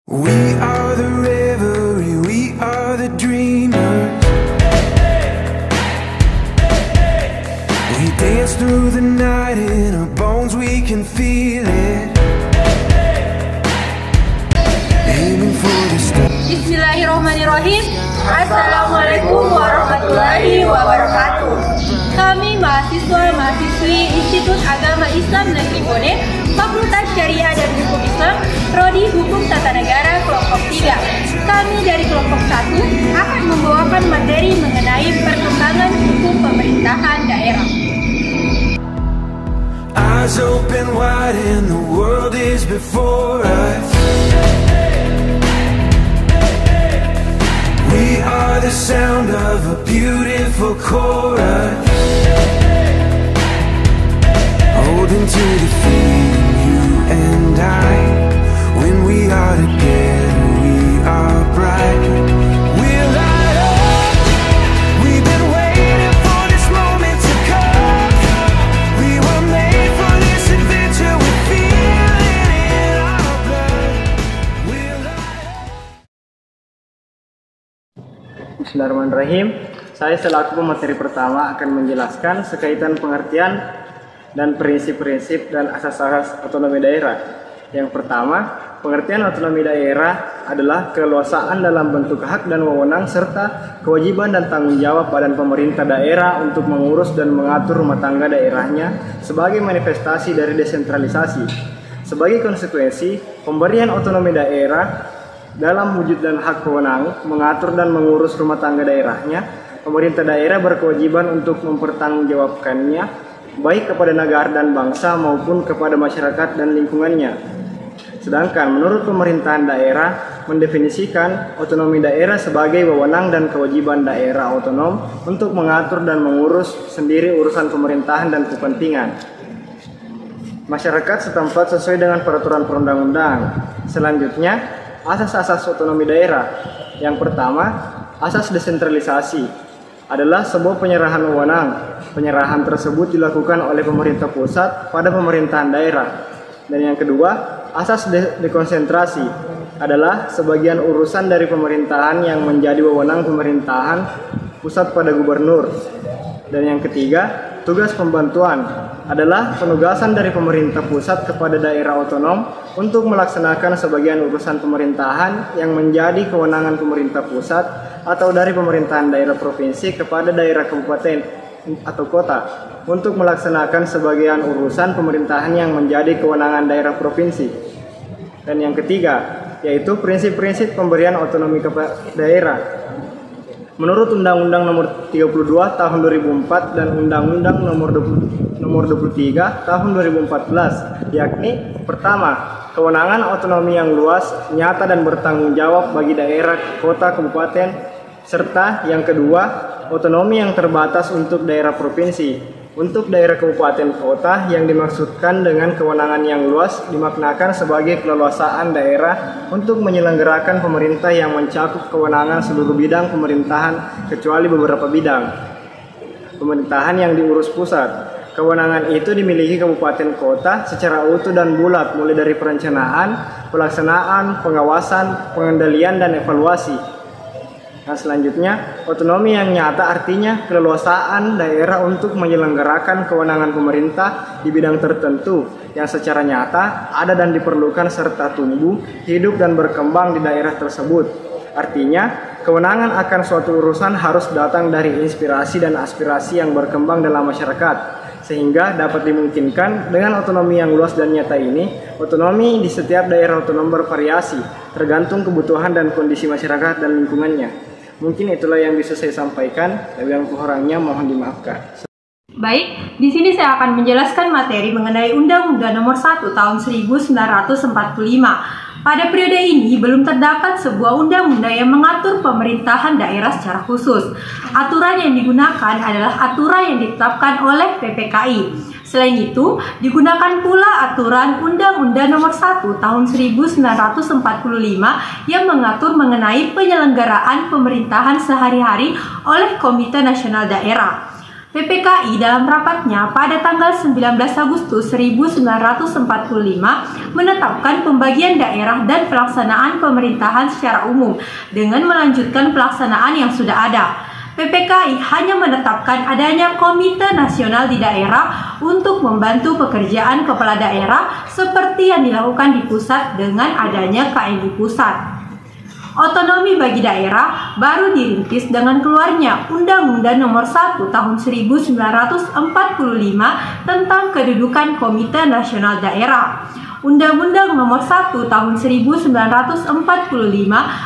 We are the revelry, we are the dreamers. We dance through the night in our bones, we can feel it. Aiming for the stars. Bismillahirrahmanirrahim. Assalamualaikum warahmatullahi wabarakatuh. Kami mahasiswa-mahasiswi Institut Agama Islam Negeri Bone, Fakultas Syariah dan Hukum Islam, Prodi Hukum Tata Negara kelompok 3. Kami dari kelompok 1 akan membawakan materi mengenai perkembangan hukum pemerintahan daerah. Eyes open wide and the world is before us. We are the sound of a beautiful chorus, holding to the feeling, you and I. When we are together, we are bright. We'll light up. We've been waiting for this moment to come. We were made for this adventure. We feel it in our blood. We'll light up. Bismillahirrahmanirrahim. Saya selaku pemateri pertama akan menjelaskan sekaitan pengertian dan prinsip-prinsip dan asas-asas otonomi daerah. Yang pertama, pengertian otonomi daerah adalah keleluasaan dalam bentuk hak dan wewenang serta kewajiban dan tanggung jawab badan pemerintah daerah untuk mengurus dan mengatur rumah tangga daerahnya sebagai manifestasi dari desentralisasi. Sebagai konsekuensi, pemberian otonomi daerah dalam wujud dan hak wewenang mengatur dan mengurus rumah tangga daerahnya, pemerintah daerah berkewajiban untuk mempertanggungjawabkannya baik kepada negara dan bangsa maupun kepada masyarakat dan lingkungannya. Sedangkan menurut pemerintahan daerah mendefinisikan otonomi daerah sebagai wewenang dan kewajiban daerah otonom untuk mengatur dan mengurus sendiri urusan pemerintahan dan kepentingan masyarakat setempat sesuai dengan peraturan perundang-undang. Selanjutnya, asas-asas otonomi daerah. Yang pertama, asas desentralisasi adalah sebuah penyerahan wewenang. Penyerahan tersebut dilakukan oleh pemerintah pusat pada pemerintahan daerah. Dan yang kedua, asas dekonsentrasi adalah sebagian urusan dari pemerintahan yang menjadi wewenang pemerintahan pusat pada gubernur. Dan yang ketiga, tugas pembantuan adalah penugasan dari pemerintah pusat kepada daerah otonom untuk melaksanakan sebagian urusan pemerintahan yang menjadi kewenangan pemerintah pusat atau dari pemerintahan daerah provinsi kepada daerah kabupaten atau kota untuk melaksanakan sebagian urusan pemerintahan yang menjadi kewenangan daerah provinsi. Dan yang ketiga, yaitu prinsip-prinsip pemberian otonomi kepada daerah. Menurut Undang-Undang Nomor 32 Tahun 2004 dan Undang-Undang Nomor 23 Tahun 2014, yakni pertama, kewenangan otonomi yang luas, nyata dan bertanggung jawab bagi daerah, kota, kabupaten, serta yang kedua, otonomi yang terbatas untuk daerah provinsi. Untuk daerah kabupaten kota yang dimaksudkan dengan kewenangan yang luas dimaknakan sebagai keleluasaan daerah untuk menyelenggarakan pemerintah yang mencakup kewenangan seluruh bidang pemerintahan kecuali beberapa bidang pemerintahan yang diurus pusat. Kewenangan itu dimiliki kabupaten kota secara utuh dan bulat mulai dari perencanaan, pelaksanaan, pengawasan, pengendalian, dan evaluasi. Nah, selanjutnya, otonomi yang nyata artinya keleluasaan daerah untuk menyelenggarakan kewenangan pemerintah di bidang tertentu yang secara nyata ada dan diperlukan serta tumbuh, hidup, dan berkembang di daerah tersebut. Artinya, kewenangan akan suatu urusan harus datang dari inspirasi dan aspirasi yang berkembang dalam masyarakat, sehingga dapat dimungkinkan dengan otonomi yang luas dan nyata ini, otonomi di setiap daerah otonom bervariasi, tergantung kebutuhan dan kondisi masyarakat dan lingkungannya. Mungkin itulah yang bisa saya sampaikan, lebih kurangnya mohon dimaafkan. Baik, di sini saya akan menjelaskan materi mengenai Undang-Undang Nomor 1 Tahun 1945. Pada periode ini belum terdapat sebuah undang-undang yang mengatur pemerintahan daerah secara khusus. Aturan yang digunakan adalah aturan yang ditetapkan oleh PPKI. Selain itu, digunakan pula aturan Undang-Undang Nomor 1 Tahun 1945 yang mengatur mengenai penyelenggaraan pemerintahan sehari-hari oleh Komite Nasional Daerah. PPKI dalam rapatnya pada tanggal 19 Agustus 1945 menetapkan pembagian daerah dan pelaksanaan pemerintahan secara umum dengan melanjutkan pelaksanaan yang sudah ada. PPKI hanya menetapkan adanya Komite Nasional di daerah untuk membantu pekerjaan kepala daerah seperti yang dilakukan di pusat dengan adanya KNI pusat. Otonomi bagi daerah baru dirintis dengan keluarnya Undang-Undang Nomor 1 Tahun 1945 tentang Kedudukan Komite Nasional Daerah. Undang-Undang Nomor 1 Tahun 1945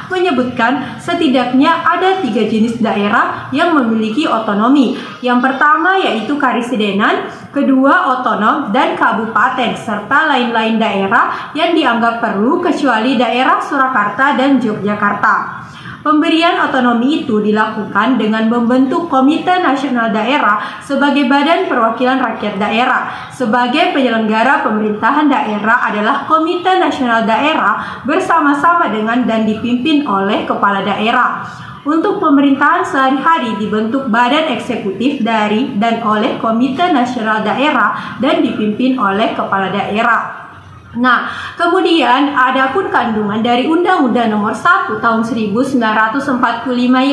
menyebutkan setidaknya ada 3 jenis daerah yang memiliki otonomi. Yang pertama yaitu karesidenan, kedua otonom dan kabupaten, serta lain-lain daerah yang dianggap perlu kecuali daerah Surakarta dan Yogyakarta. Pemberian otonomi itu dilakukan dengan membentuk Komite Nasional Daerah sebagai badan perwakilan rakyat daerah. Sebagai penyelenggara pemerintahan daerah adalah Komite Nasional Daerah bersama-sama dengan dan dipimpin oleh kepala daerah. Untuk pemerintahan sehari-hari dibentuk badan eksekutif dari dan oleh Komite Nasional Daerah dan dipimpin oleh kepala daerah. Nah, kemudian adapun kandungan dari Undang-Undang Nomor 1 Tahun 1945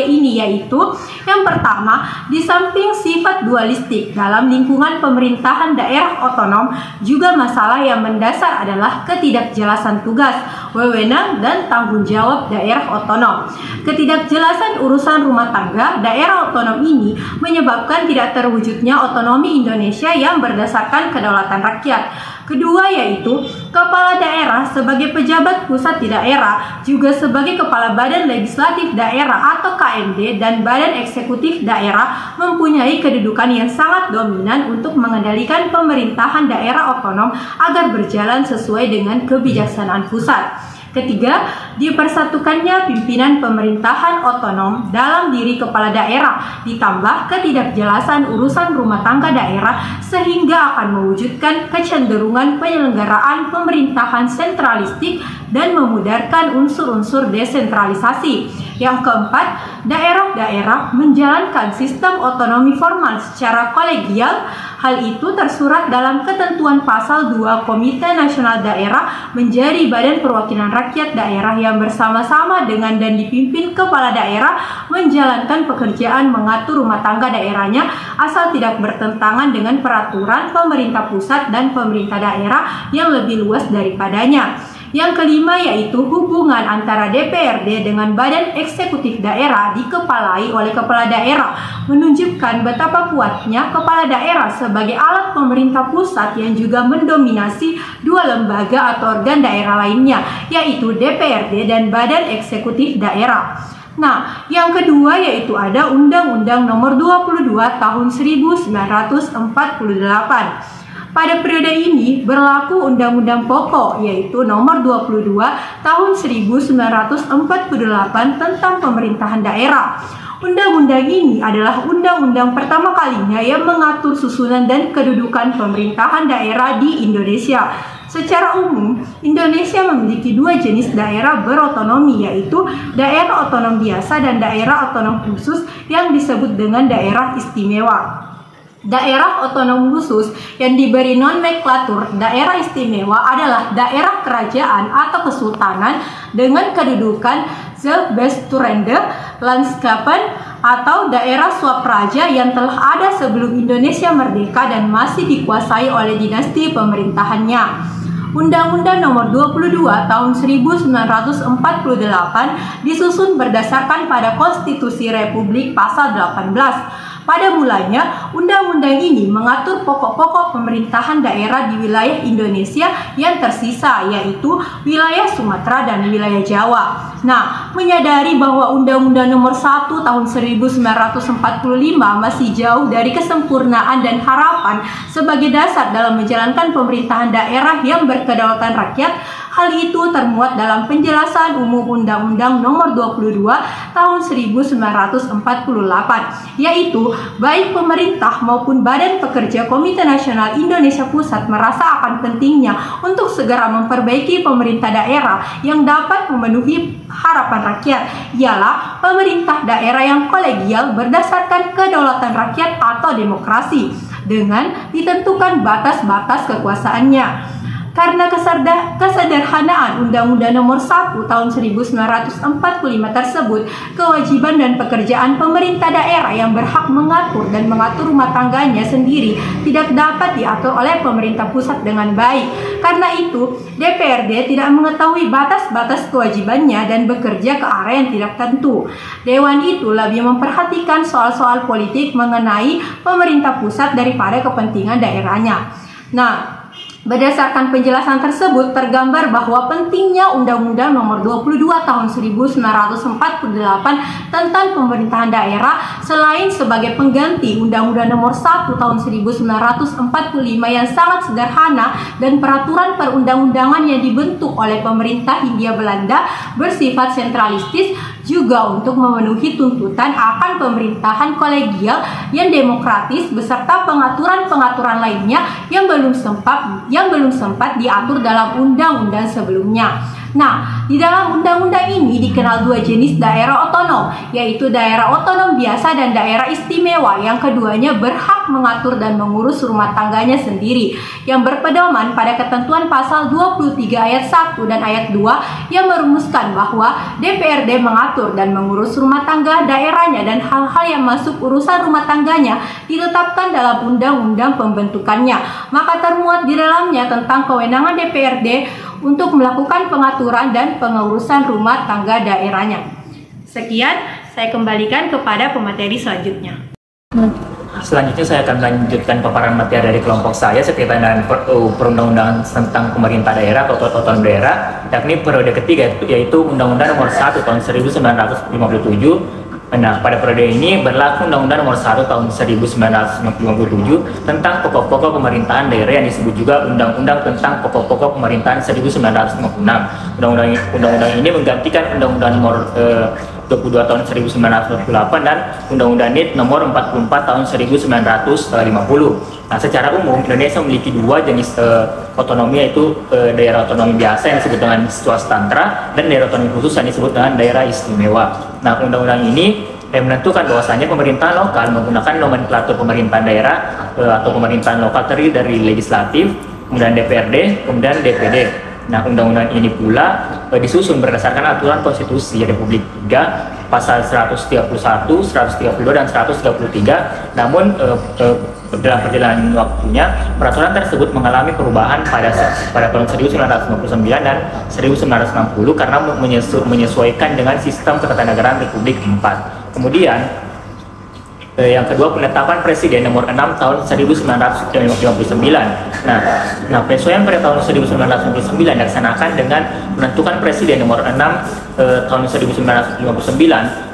ini yaitu yang pertama, di samping sifat dualistik dalam lingkungan pemerintahan daerah otonom, juga masalah yang mendasar adalah ketidakjelasan tugas, wewenang dan tanggung jawab daerah otonom. Ketidakjelasan urusan rumah tangga daerah otonom ini menyebabkan tidak terwujudnya otonomi Indonesia yang berdasarkan kedaulatan rakyat. Kedua yaitu kepala daerah sebagai pejabat pusat di daerah, juga sebagai kepala badan legislatif daerah atau KMD dan badan eksekutif daerah mempunyai kedudukan yang sangat dominan untuk mengendalikan pemerintahan daerah otonom agar berjalan sesuai dengan kebijaksanaan pusat. Ketiga, dipersatukannya pimpinan pemerintahan otonom dalam diri kepala daerah, ditambah ketidakjelasan urusan rumah tangga daerah sehingga akan mewujudkan kecenderungan penyelenggaraan pemerintahan sentralistik dan memudarkan unsur-unsur desentralisasi. Yang keempat, daerah-daerah menjalankan sistem otonomi formal secara kolegial. Hal itu tersurat dalam ketentuan pasal 2 Komite Nasional Daerah menjadi badan perwakilan rakyat daerah yang bersama-sama dengan dan dipimpin kepala daerah menjalankan pekerjaan mengatur rumah tangga daerahnya asal tidak bertentangan dengan peraturan pemerintah pusat dan pemerintah daerah yang lebih luas daripadanya. Yang kelima yaitu hubungan antara DPRD dengan badan eksekutif daerah dikepalai oleh kepala daerah, menunjukkan betapa kuatnya kepala daerah sebagai alat pemerintah pusat yang juga mendominasi dua lembaga atau organ daerah lainnya, yaitu DPRD dan badan eksekutif daerah. Nah, yang kedua yaitu ada Undang-Undang Nomor 22 Tahun 1948. Pada periode ini berlaku Undang-Undang Pokok yaitu Nomor 22 Tahun 1948 tentang pemerintahan daerah. Undang-undang ini adalah undang-undang pertama kalinya yang mengatur susunan dan kedudukan pemerintahan daerah di Indonesia. Secara umum, Indonesia memiliki dua jenis daerah berotonomi yaitu daerah otonom biasa dan daerah otonom khusus yang disebut dengan daerah istimewa. Daerah otonom khusus yang diberi nomenklatur daerah istimewa adalah daerah kerajaan atau kesultanan dengan kedudukan Selbesturende Landskappen atau daerah swapraja yang telah ada sebelum Indonesia merdeka dan masih dikuasai oleh dinasti pemerintahannya. Undang-Undang Nomor 22 Tahun 1948 disusun berdasarkan pada Konstitusi Republik Pasal 18. Pada mulanya, undang-undang ini mengatur pokok-pokok pemerintahan daerah di wilayah Indonesia yang tersisa, yaitu wilayah Sumatera dan wilayah Jawa. Nah, menyadari bahwa Undang-Undang Nomor 1 Tahun 1945 masih jauh dari kesempurnaan dan harapan sebagai dasar dalam menjalankan pemerintahan daerah yang berkedaulatan rakyat, Hal itu termuat dalam penjelasan umum Undang-Undang Nomor 22 Tahun 1948, yaitu baik pemerintah maupun Badan Pekerja Komite Nasional Indonesia Pusat merasa akan pentingnya untuk segera memperbaiki pemerintah daerah yang dapat memenuhi harapan rakyat, ialah pemerintah daerah yang kolegial berdasarkan kedaulatan rakyat atau demokrasi dengan ditentukan batas-batas kekuasaannya. Karena kesederhanaan Undang-Undang Nomor 1 Tahun 1945 tersebut, kewajiban dan pekerjaan pemerintah daerah yang berhak mengatur dan mengatur rumah tangganya sendiri tidak dapat diatur oleh pemerintah pusat dengan baik. Karena itu, DPRD tidak mengetahui batas-batas kewajibannya dan bekerja ke arah yang tidak tentu. Dewan itu lebih memperhatikan soal-soal politik mengenai pemerintah pusat daripada kepentingan daerahnya. Nah, berdasarkan penjelasan tersebut tergambar bahwa pentingnya Undang-Undang Nomor 22 Tahun 1948 tentang pemerintahan daerah selain sebagai pengganti Undang-Undang Nomor 1 Tahun 1945 yang sangat sederhana dan peraturan perundang-undangan yang dibentuk oleh pemerintah Hindia Belanda bersifat sentralistis, juga untuk memenuhi tuntutan akan pemerintahan kolegial yang demokratis beserta pengaturan-pengaturan lainnya yang belum sempat diatur dalam undang-undang sebelumnya. Nah, di dalam undang-undang ini dikenal dua jenis daerah otonom, yaitu daerah otonom biasa dan daerah istimewa, yang keduanya berhak mengatur dan mengurus rumah tangganya sendiri, yang berpedoman pada ketentuan pasal 23 ayat 1 dan ayat 2 yang merumuskan bahwa DPRD mengatur dan mengurus rumah tangga daerahnya dan hal-hal yang masuk urusan rumah tangganya ditetapkan dalam undang-undang pembentukannya. Maka termuat di dalamnya tentang kewenangan DPRD untuk melakukan pengaturan dan pengurusan rumah tangga daerahnya. Sekian, saya kembalikan kepada pemateri selanjutnya. Selanjutnya saya akan melanjutkan paparan materi dari kelompok saya sekitar dengan perundang-undangan tentang pemerintah daerah atau otonomi daerah, yakni periode ketiga, yaitu Undang-Undang Nomor 1 Tahun 1957. Nah, pada periode ini berlaku Undang-Undang Nomor 1 Tahun 1957 tentang pokok-pokok pemerintahan daerah yang disebut juga Undang-Undang tentang Pokok-pokok Pemerintahan 1956. Undang-undang ini menggantikan Undang-Undang Nomor 22 Tahun 1948 dan Undang-Undang NIT Nomor 44 Tahun 1950. Nah, secara umum Indonesia memiliki dua jenis otonomi, yaitu daerah otonomi biasa yang disebut dengan swastantra dan daerah otonomi khusus yang disebut dengan daerah istimewa. Nah, undang-undang ini menentukan bahwasanya pemerintahan lokal menggunakan nomenklatur pemerintahan daerah atau pemerintahan lokal terdiri dari legislatif, kemudian DPRD, kemudian DPD. Nah, undang-undang ini pula disusun berdasarkan aturan konstitusi Republik 3 pasal 131, 132 dan 133. Namun dalam perjalanan waktunya peraturan tersebut mengalami perubahan pada tahun 1959 dan 1960 karena menyesuaikan dengan sistem ketatanegaraan Republik 4. Kemudian yang kedua, penetapan Presiden Nomor 6 Tahun 1959. Nah, penyesuaian pada tahun 1959 dilaksanakan dengan menentukan Presiden Nomor 6 tahun 1959.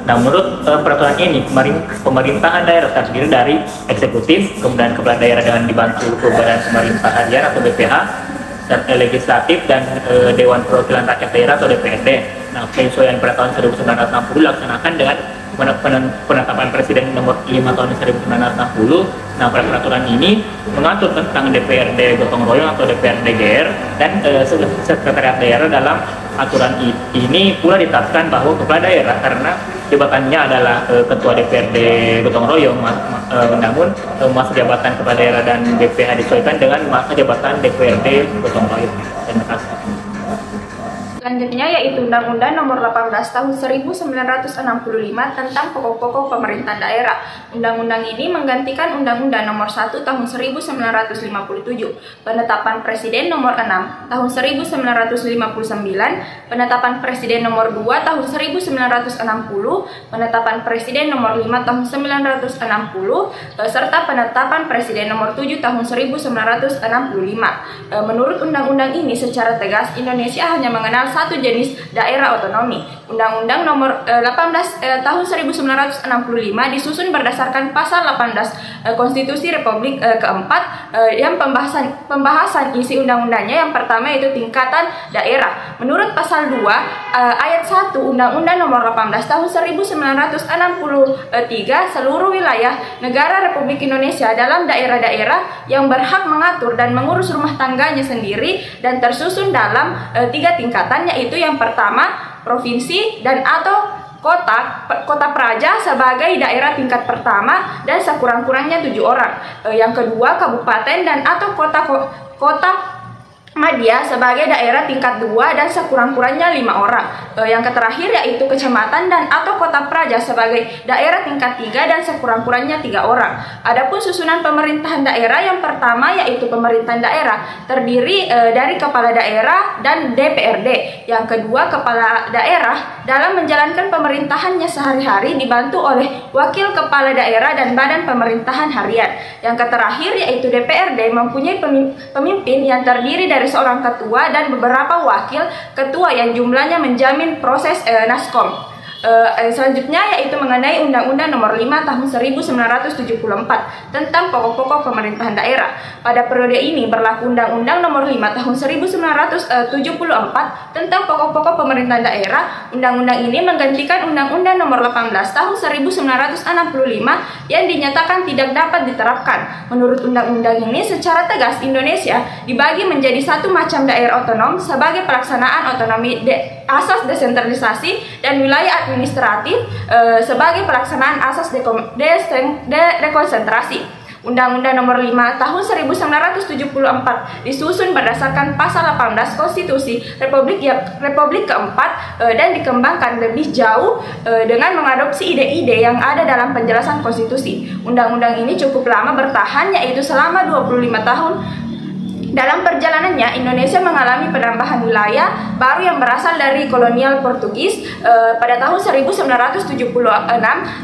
Nah, menurut peraturan ini, pemerintahan daerah terdiri dari eksekutif, kemudian kepala daerah dengan dibantu Badan Pemerintah Harian atau BPH, dan legislatif dan Dewan Perwakilan Rakyat Daerah atau DPRD. Nah, penyesuaian pada tahun 1960 dilaksanakan dengan penetapan Presiden Nomor 5 Tahun 1960. Nah, pada peraturan ini mengatur tentang DPRD gotong royong atau DPRD GR dan sekretariat daerah. Dalam aturan ini pula ditetapkan bahwa kepala daerah karena jabatannya adalah ketua DPRD gotong royong, namun masa jabatan kepala daerah dan BPH disesuaikan dengan masa jabatan DPRD gotong royong. Terima kasih. Selanjutnya yaitu Undang-Undang Nomor 18 Tahun 1965 tentang Pokok-pokok Pemerintahan Daerah. Undang-undang ini menggantikan Undang-Undang Nomor 1 Tahun 1957, Penetapan Presiden Nomor 6 Tahun 1959, Penetapan Presiden Nomor 2 Tahun 1960, Penetapan Presiden Nomor 5 Tahun 1960, serta Penetapan Presiden Nomor 7 Tahun 1965. Menurut undang-undang ini secara tegas Indonesia hanya mengenal satu jenis daerah otonomi. Undang-Undang Nomor 18 Tahun 1965 disusun berdasarkan Pasal 18 Konstitusi Republik keempat yang pembahasan isi undang-undangnya yang pertama yaitu tingkatan daerah. Menurut Pasal 2 ayat 1 Undang-Undang Nomor 18 Tahun 1963, seluruh wilayah negara Republik Indonesia dalam daerah-daerah yang berhak mengatur dan mengurus rumah tangganya sendiri dan tersusun dalam 3 tingkatan, yaitu yang pertama provinsi dan atau kota praja sebagai daerah tingkat pertama dan sekurang-kurangnya 7 orang. Yang kedua kabupaten dan atau kota madya sebagai daerah tingkat 2 dan sekurang-kurangnya 5 orang. Yang terakhir yaitu kecamatan dan atau kota praja sebagai daerah tingkat 3 dan sekurang-kurangnya 3 orang. Adapun susunan pemerintahan daerah, yang pertama yaitu pemerintahan daerah terdiri dari kepala daerah dan DPRD. Yang kedua, kepala daerah dalam menjalankan pemerintahannya sehari-hari dibantu oleh wakil kepala daerah dan badan pemerintahan harian. Yang terakhir yaitu DPRD mempunyai pemimpin yang terdiri dari seorang ketua dan beberapa wakil ketua yang jumlahnya menjamin proses NASCOM. Selanjutnya yaitu mengenai Undang-Undang Nomor 5 Tahun 1974 tentang pokok-pokok pemerintahan daerah. Pada periode ini berlaku Undang-Undang Nomor 5 Tahun 1974 tentang pokok-pokok pemerintahan daerah. Undang-undang ini menggantikan Undang-Undang Nomor 18 Tahun 1965 yang dinyatakan tidak dapat diterapkan. Menurut undang-undang ini secara tegas Indonesia dibagi menjadi satu macam daerah otonom sebagai pelaksanaan otonomi asas desentralisasi dan wilayah administratif sebagai pelaksanaan asas dekonsentrasi. Undang-Undang Nomor 5 Tahun 1974 disusun berdasarkan Pasal 18 Konstitusi Republik keempat dan dikembangkan lebih jauh dengan mengadopsi ide-ide yang ada dalam penjelasan konstitusi. Undang-undang ini cukup lama bertahan, yaitu selama 25 tahun. Dalam perjalanannya, Indonesia mengalami penambahan wilayah baru yang berasal dari kolonial Portugis pada tahun 1976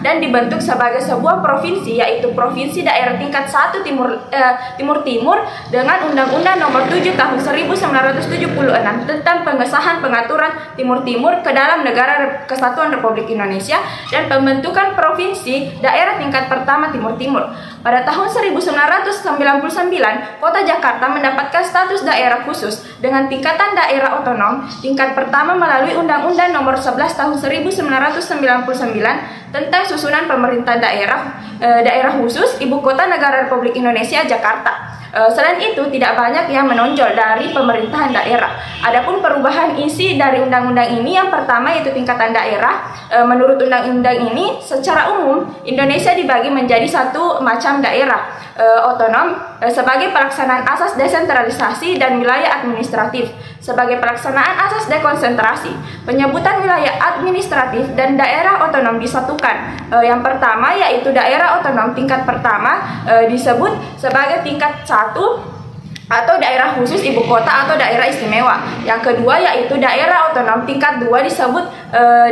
dan dibentuk sebagai sebuah provinsi, yaitu Provinsi Daerah Tingkat 1 Timur dengan Undang-Undang Nomor 7 Tahun 1976 tentang pengesahan pengaturan Timur-Timur ke dalam Negara Kesatuan Republik Indonesia dan pembentukan Provinsi Daerah Tingkat Pertama Timur-Timur. Pada tahun 1999, Kota Jakarta mendapatkan status daerah khusus dengan tingkatan daerah otonom tingkat pertama melalui Undang-Undang Nomor 11 Tahun 1999 tentang susunan pemerintahan daerah khusus Ibu Kota Negara Republik Indonesia Jakarta. Selain itu, tidak banyak yang menonjol dari pemerintahan daerah. Adapun perubahan isi dari undang-undang ini, yang pertama yaitu tingkatan daerah. Menurut undang-undang ini, secara umum Indonesia dibagi menjadi satu macam daerah otonom sebagai pelaksanaan asas desentralisasi dan wilayah administratif sebagai pelaksanaan asas dekonsentrasi. Penyebutan wilayah administratif dan daerah otonom disatukan. Yang pertama yaitu daerah otonom tingkat pertama disebut sebagai tingkat 1 atau daerah khusus ibu kota atau daerah istimewa. Yang kedua yaitu daerah otonom tingkat 2 disebut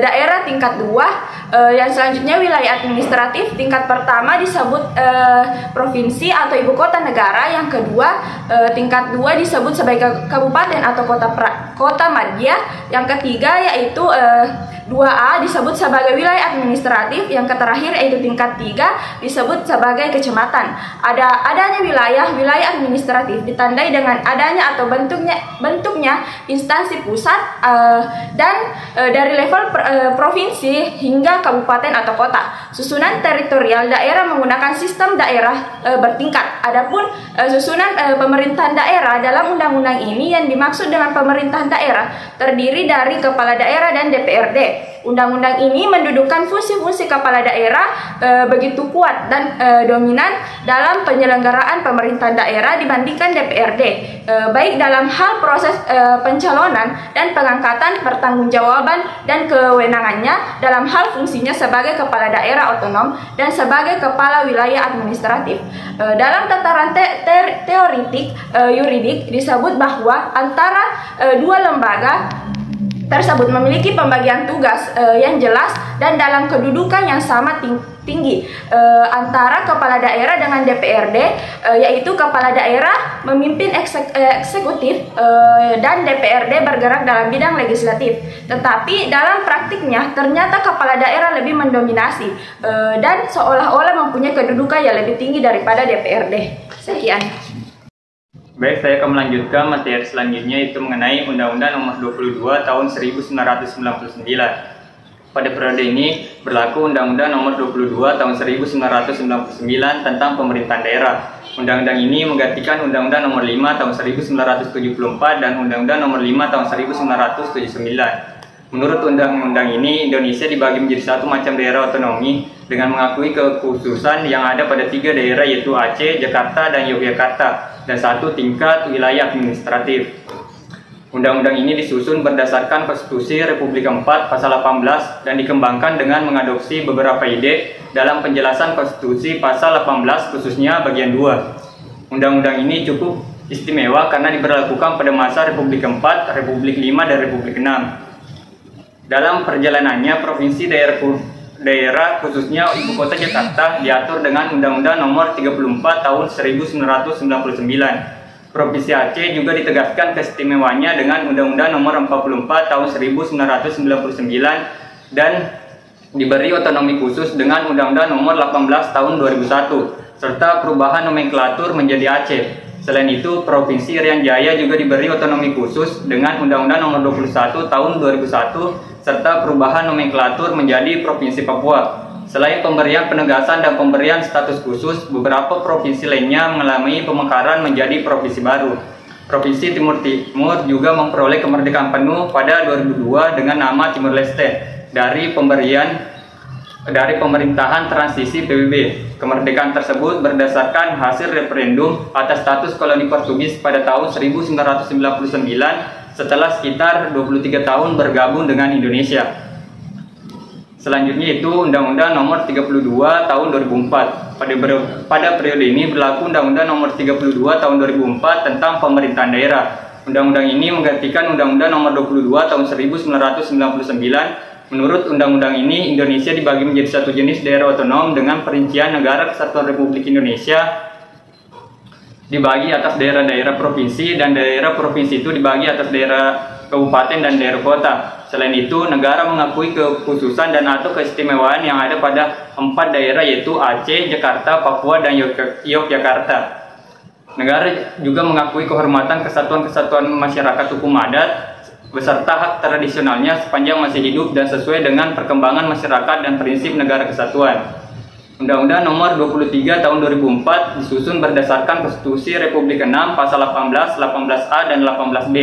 daerah tingkat 2. Yang selanjutnya wilayah administratif tingkat pertama disebut provinsi atau ibu kota negara. Yang kedua tingkat 2 disebut sebagai kabupaten atau kota madya. Yang ketiga yaitu 2A disebut sebagai wilayah administratif. Yang terakhir yaitu tingkat 3 disebut sebagai kecamatan. Adanya wilayah administratif ditandai dengan adanya atau bentuknya instansi pusat dan dari level provinsi hingga kabupaten atau kota. Susunan teritorial daerah menggunakan sistem daerah bertingkat. Adapun susunan pemerintahan daerah dalam undang-undang ini, yang dimaksud dengan pemerintahan daerah terdiri dari kepala daerah dan DPRD. Undang-undang ini mendudukan fungsi-fungsi kepala daerah begitu kuat dan dominan dalam penyelenggaraan pemerintahan daerah dibandingkan DPRD, baik dalam hal proses pencalonan dan pengangkatan, pertanggungjawaban dan kewenangannya dalam hal fungsinya sebagai kepala daerah otonom dan sebagai kepala wilayah administratif. Dalam tataran teoritik yuridik disebut bahwa antara dua lembaga tersebut memiliki pembagian tugas yang jelas dan dalam kedudukan yang sama tinggi antara kepala daerah dengan DPRD, yaitu kepala daerah memimpin eksekutif dan DPRD bergerak dalam bidang legislatif. Tetapi dalam praktiknya ternyata kepala daerah lebih mendominasi dan seolah-olah mempunyai kedudukan yang lebih tinggi daripada DPRD. Sekian. Baik, saya akan melanjutkan materi selanjutnya, itu mengenai Undang-Undang Nomor 22 Tahun 1999. Pada periode ini berlaku Undang-Undang Nomor 22 Tahun 1999 tentang pemerintahan daerah. Undang-undang ini menggantikan Undang-Undang Nomor 5 Tahun 1974 dan Undang-Undang Nomor 5 Tahun 1979. Menurut undang-undang ini, Indonesia dibagi menjadi satu macam daerah otonomi dengan mengakui kekhususan yang ada pada 3 daerah, yaitu Aceh, Jakarta, dan Yogyakarta, dan 1 tingkat wilayah administratif. Undang-undang ini disusun berdasarkan Konstitusi Republik Keempat Pasal 18 dan dikembangkan dengan mengadopsi beberapa ide dalam penjelasan Konstitusi Pasal 18 khususnya bagian 2. Undang-undang ini cukup istimewa karena diberlakukan pada masa Republik Keempat, Republik 5, dan Republik 6. Dalam perjalanannya, provinsi daerah khususnya Ibu Kota Jakarta diatur dengan Undang-Undang Nomor 34 Tahun 1999. Provinsi Aceh juga ditegaskan keistimewaannya dengan Undang-Undang Nomor 44 Tahun 1999 dan diberi otonomi khusus dengan Undang-Undang Nomor 18 Tahun 2001 serta perubahan nomenklatur menjadi Aceh. Selain itu, Provinsi Irian Jaya juga diberi otonomi khusus dengan Undang-Undang Nomor 21 Tahun 2001 serta perubahan nomenklatur menjadi Provinsi Papua. Selain pemberian penegasan dan pemberian status khusus, beberapa provinsi lainnya mengalami pemekaran menjadi provinsi baru. Provinsi Timur Timur juga memperoleh kemerdekaan penuh pada 2002 dengan nama Timur Leste dari pemerintahan transisi PBB. Kemerdekaan tersebut berdasarkan hasil referendum atas status koloni Portugis pada tahun 1999 setelah sekitar 23 tahun bergabung dengan Indonesia. Selanjutnya itu Undang-Undang Nomor 32 Tahun 2004. Pada periode ini berlaku Undang-Undang Nomor 32 Tahun 2004 tentang pemerintahan daerah. Undang-undang ini menggantikan Undang-Undang Nomor 22 Tahun 1999. Menurut undang-undang ini, Indonesia dibagi menjadi satu jenis daerah otonom dengan perincian Negara Kesatuan Republik Indonesia dibagi atas daerah-daerah provinsi, dan daerah provinsi itu dibagi atas daerah kabupaten dan daerah kota. Selain itu, negara mengakui kekhususan dan atau keistimewaan yang ada pada 4 daerah, yaitu Aceh, Jakarta, Papua, dan Yogyakarta. Negara juga mengakui kehormatan kesatuan-kesatuan masyarakat hukum adat beserta hak tradisionalnya sepanjang masih hidup dan sesuai dengan perkembangan masyarakat dan prinsip negara kesatuan. Undang-Undang Nomor 23 Tahun 2004 disusun berdasarkan Konstitusi Republik 6 Pasal 18, 18A, dan 18B.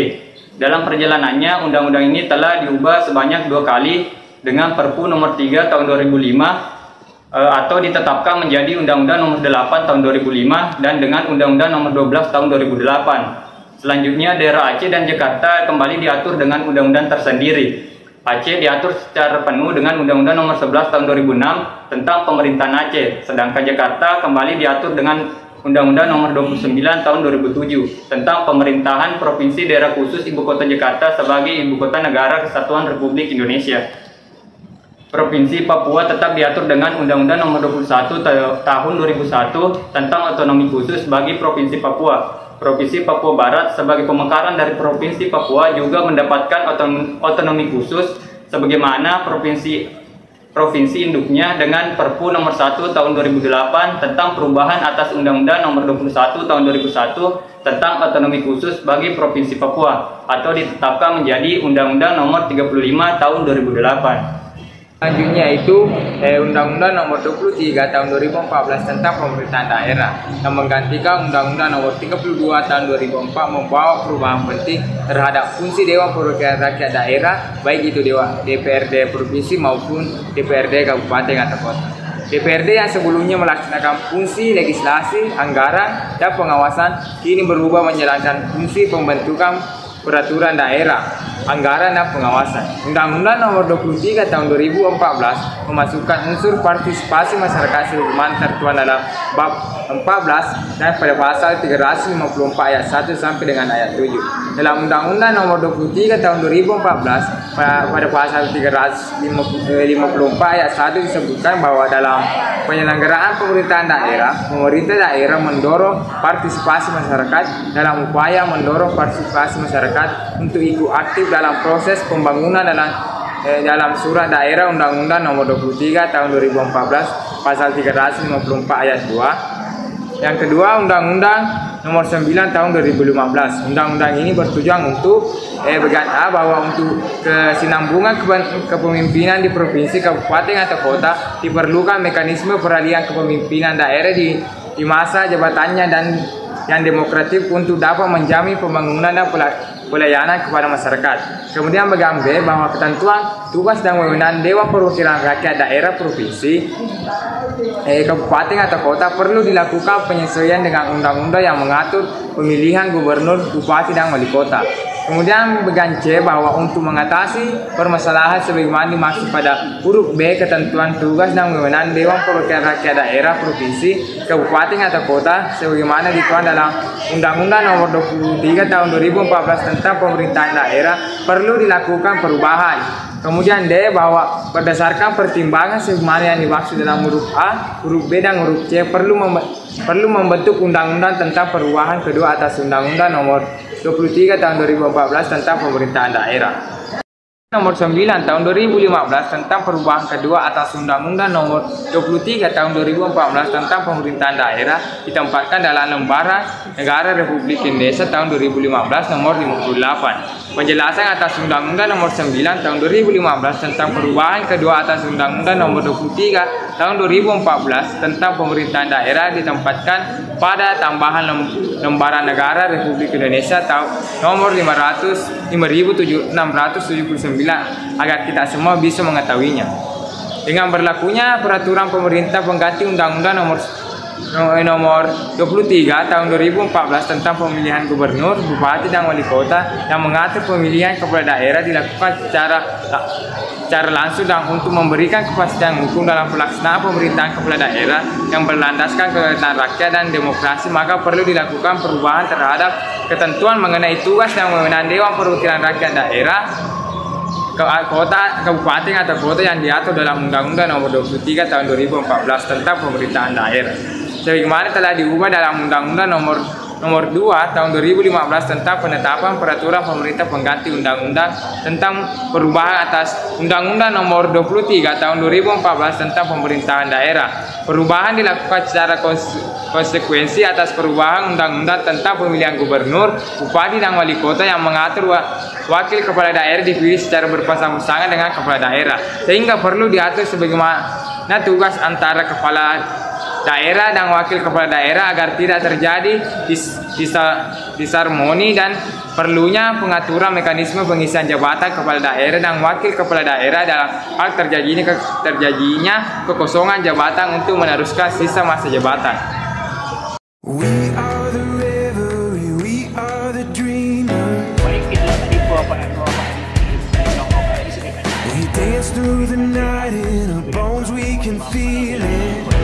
Dalam perjalanannya, undang-undang ini telah diubah sebanyak 2 kali dengan Perpu Nomor 3 Tahun 2005 atau ditetapkan menjadi Undang-Undang Nomor 8 Tahun 2005 dan dengan Undang-Undang Nomor 12 Tahun 2008. Selanjutnya, daerah Aceh dan Jakarta kembali diatur dengan undang-undang tersendiri. Aceh diatur secara penuh dengan Undang-Undang Nomor 11 Tahun 2006 tentang pemerintahan Aceh, sedangkan Jakarta kembali diatur dengan Undang-Undang Nomor 29 Tahun 2007 tentang pemerintahan Provinsi Daerah Khusus Ibu Kota Jakarta sebagai Ibu Kota Negara Kesatuan Republik Indonesia. Provinsi Papua tetap diatur dengan Undang-Undang Nomor 21 Tahun 2001 tentang otonomi khusus bagi Provinsi Papua. Provinsi Papua Barat sebagai pemekaran dari Provinsi Papua juga mendapatkan otonomi khusus sebagaimana provinsi induknya dengan Perpu Nomor 1 Tahun 2008 tentang perubahan atas Undang-Undang Nomor 21 Tahun 2001 tentang otonomi khusus bagi Provinsi Papua atau ditetapkan menjadi Undang-Undang Nomor 35 Tahun 2008. Selanjutnya itu Undang-Undang Nomor 23 Tahun 2014 tentang pemerintahan daerah yang menggantikan Undang-Undang Nomor 32 Tahun 2004 membawa perubahan penting terhadap fungsi Dewan Perwakilan Rakyat Daerah, baik itu DPRD Provinsi maupun DPRD Kabupaten atau Kota. DPRD yang sebelumnya melaksanakan fungsi legislasi, anggaran, dan pengawasan kini berubah menjalankan fungsi pembentukan peraturan daerah, anggaran dan pengawasan. Undang-Undang Nomor 23 Tahun 2014 memasukkan unsur partisipasi masyarakat sebagaimana tertuang dalam bab 14 dan pada pasal 354 ayat 1 sampai dengan ayat 7. Dalam Undang-Undang Nomor 23 Tahun 2014 pada pasal 354 ayat 1 disebutkan bahwa dalam penyelenggaraan pemerintahan daerah, pemerintah daerah mendorong partisipasi masyarakat dalam upaya mendorong partisipasi masyarakat untuk ikut aktif dalam proses pembangunan dalam Surat Daerah Undang-Undang Nomor 23 Tahun 2014 pasal 354 ayat 2. Yang kedua, Undang-Undang Nomor 9 Tahun 2015. Undang-undang ini bertujuan untuk bahwa untuk kesinambungan kepemimpinan di provinsi, kabupaten atau kota diperlukan mekanisme peralihan kepemimpinan daerah di masa jabatannya dan yang demokratis untuk dapat menjamin pembangunan dan pelayanan kepada masyarakat. Kemudian bagian B, bahwa ketentuan tugas dan wewenang Dewan Perwakilan Rakyat Daerah Provinsi, kabupaten atau kota perlu dilakukan penyesuaian dengan undang-undang yang mengatur pemilihan gubernur, bupati dan wali kota. Kemudian bagian C, bahwa untuk mengatasi permasalahan sebagaimana dimaksud pada huruf B ketentuan tugas dan wewenang Dewan Perwakilan Rakyat Daerah Provinsi, kabupaten atau kota sebagaimana dituang dalam Undang-Undang Nomor 23 Tahun 2014 tentang pemerintahan daerah perlu dilakukan perubahan. Kemudian D, bahwa berdasarkan pertimbangan sebagaimana yang dimaksud dalam huruf A, huruf B dan huruf C perlu membentuk undang-undang tentang perubahan kedua atas Undang-Undang Nomor 23 Tahun 2014 tentang pemerintahan daerah. Nomor 9 Tahun 2015 tentang perubahan kedua atas Undang-Undang Nomor 23 Tahun 2014 tentang pemerintahan daerah ditempatkan dalam Lembaran Negara Republik Indonesia Tahun 2015 Nomor 58. Penjelasan atas Undang-Undang Nomor 9 Tahun 2015 tentang perubahan kedua atas Undang-Undang Nomor 23 Tahun 2014 tentang pemerintahan daerah ditempatkan pada tambahan Lembaran Negara Republik Indonesia Tahun Nomor 5679 agar kita semua bisa mengetahuinya. Dengan berlakunya peraturan pemerintah pengganti Undang-Undang Nomor 23 Tahun 2014 tentang pemilihan gubernur, bupati dan wali kota yang mengatur pemilihan kepala daerah dilakukan secara langsung dan untuk memberikan kepastian hukum dalam pelaksanaan pemerintahan kepala daerah yang berlandaskan kedaulatan rakyat dan demokrasi, maka perlu dilakukan perubahan terhadap ketentuan mengenai tugas dan wewenang Dewan Perwakilan Rakyat Daerah kota, kabupaten atau kota yang diatur dalam Undang-Undang Nomor 23 Tahun 2014 tentang pemerintahan daerah. Sebagaimana telah diubah dalam Undang-Undang Nomor 2 Tahun 2015 tentang penetapan peraturan pemerintah pengganti Undang-Undang tentang perubahan atas Undang-Undang Nomor 23 Tahun 2014 tentang pemerintahan daerah. Perubahan dilakukan secara konsekuensi atas perubahan Undang-Undang tentang pemilihan gubernur, bupati dan wali kota yang mengatur wakil kepala daerah dipilih secara berpasang-pasangan dengan kepala daerah, sehingga perlu diatur sebagaimana tugas antara kepala daerah dan wakil kepala daerah agar tidak terjadi disharmoni dan perlunya pengaturan mekanisme pengisian jabatan kepala daerah dan wakil kepala daerah dalam hal terjadinya kekosongan jabatan untuk meneruskan sisa masa jabatan. We are the reverie, we are the dreamer. We dance through the night in our bones, we can feel it.